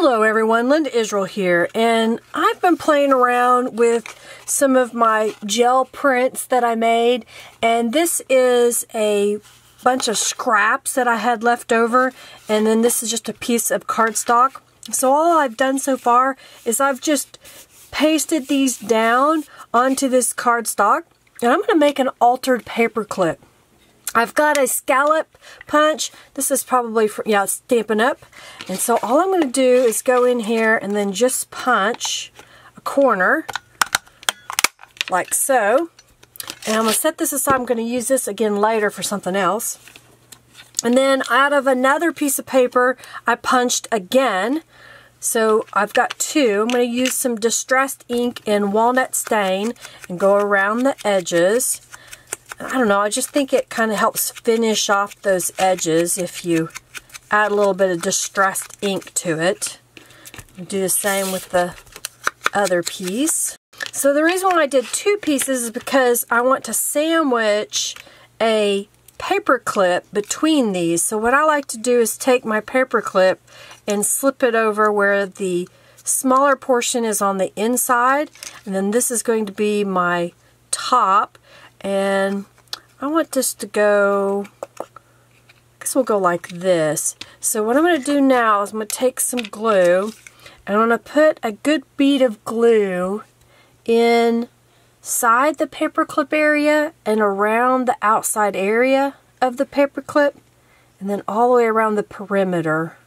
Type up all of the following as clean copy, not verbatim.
Hello everyone, Linda Israel here, and I've been playing around with some of my gel prints that I made, and this is a bunch of scraps that I had left over, and then this is just a piece of cardstock. So all I've done so far is I've just pasted these down onto this cardstock, and I'm going to make an altered paper clip. I've got a scallop punch. This is probably for, Stampin' Up. And so all I'm going to do is go in here and then just punch a corner like so. And I'm going to set this aside. I'm going to use this again later for something else. And then out of another piece of paper, I punched again. So I've got two. I'm going to use some distressed ink in walnut stain and go around the edges. I don't know, I just think it kind of helps finish off those edges if you add a little bit of distressed ink to it. Do the same with the other piece. So the reason why I did two pieces is because I want to sandwich a paper clip between these. So what I like to do is take my paper clip and slip it over where the smaller portion is on the inside, and then this is going to be my top. And I want this to go, I guess we'll go like this. So what I'm going to do now is I'm going to take some glue, and I'm going to put a good bead of glue inside the paper clip area and around the outside area of the paper clip, and then all the way around the perimeter,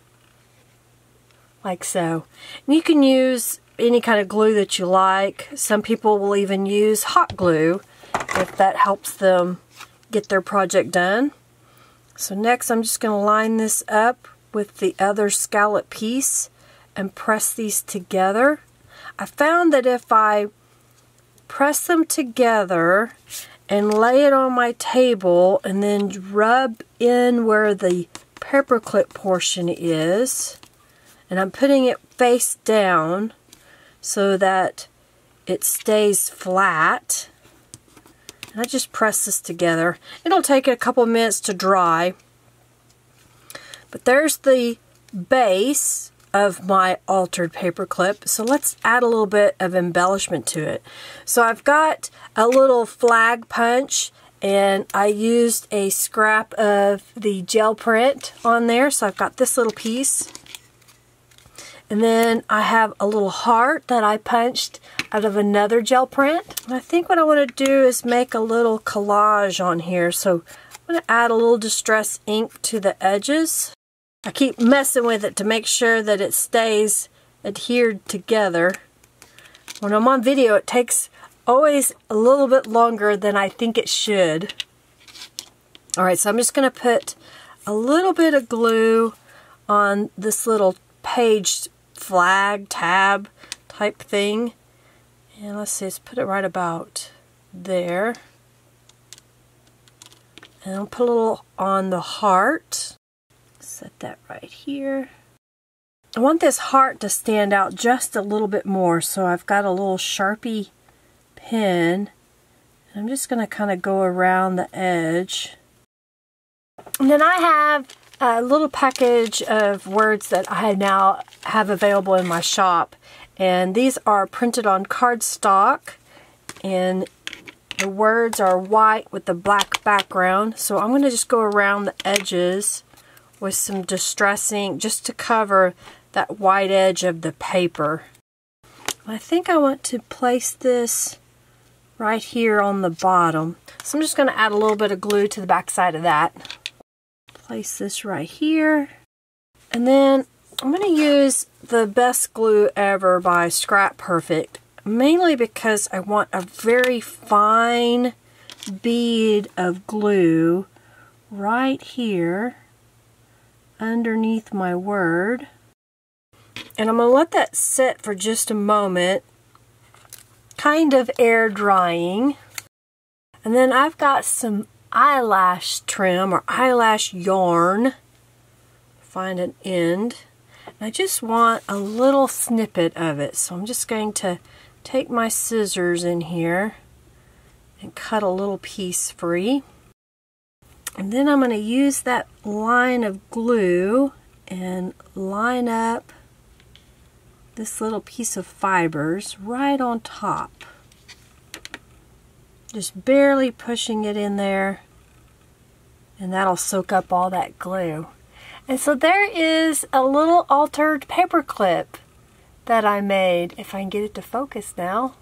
like so. And you can use any kind of glue that you like. Some people will even use hot glue if that helps them get their project done. So next I'm just going to line this up with the other scallop piece and press these together. I found that if I press them together and lay it on my table and then rub in where the paperclip portion is, and I'm putting it face down so that it stays flat, and I just press this together. It'll take a couple minutes to dry. But there's the base of my altered paper clip. So let's add a little bit of embellishment to it. So I've got a little flag punch, and I used a scrap of the gel print on there. So I've got this little piece. And then I have a little heart that I punched out of another gel print. And I think what I want to do is make a little collage on here. So I'm going to add a little distress ink to the edges. I keep messing with it to make sure that it stays adhered together. When I'm on video, it takes always a little bit longer than I think it should. Alright, so I'm just going to put a little bit of glue on this little page flag tab type thing, and let's see, let's put it right about there, and I'll put a little on the heart. Set that right here. I want this heart to stand out just a little bit more, so I've got a little Sharpie pen, and I'm just going to kind of go around the edge. And then I have a little package of words that I now have available in my shop, and these are printed on cardstock, and the words are white with the black background. So I'm going to just go around the edges with some distress ink just to cover that white edge of the paper. I think I want to place this right here on the bottom, so I'm just going to add a little bit of glue to the back side of that. Place this right here, and then I'm going to use the Best Glue Ever by Scrap Perfect, mainly because I want a very fine bead of glue right here underneath my word, and I'm going to let that sit for just a moment, kind of air drying. And then I've got some eyelash trim or eyelash yarn. Find an end. And I just want a little snippet of it. So I'm just going to take my scissors in here and cut a little piece free. And then I'm going to use that line of glue and line up this little piece of fibers right on top. Just barely pushing it in there, and that'll soak up all that glue. And so there is a little altered paper clip that I made, if I can get it to focus now.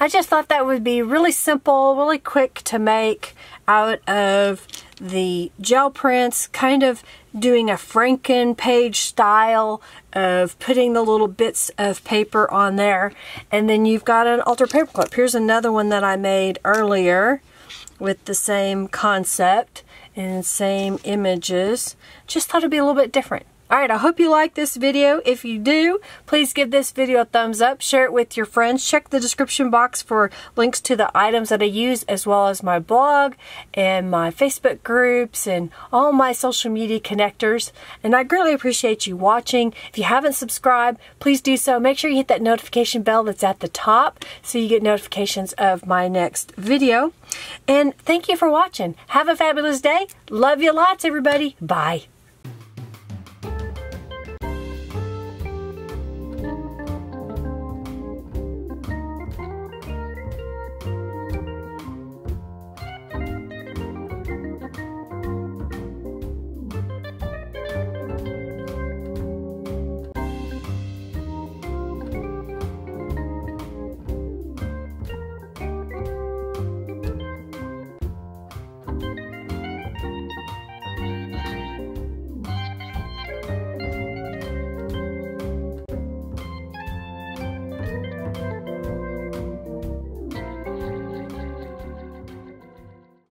I just thought that would be really simple, really quick to make out of the gel prints, kind of doing a Franken page style of putting the little bits of paper on there. And then you've got an altered paper clip. Here's another one that I made earlier with the same concept and same images. Just thought it'd be a little bit different. Alright, I hope you like this video. If you do, please give this video a thumbs up. Share it with your friends. Check the description box for links to the items that I use, as well as my blog and my Facebook groups and all my social media connectors. And I greatly appreciate you watching. If you haven't subscribed, please do so. Make sure you hit that notification bell that's at the top so you get notifications of my next video. And thank you for watching. Have a fabulous day. Love you lots, everybody. Bye.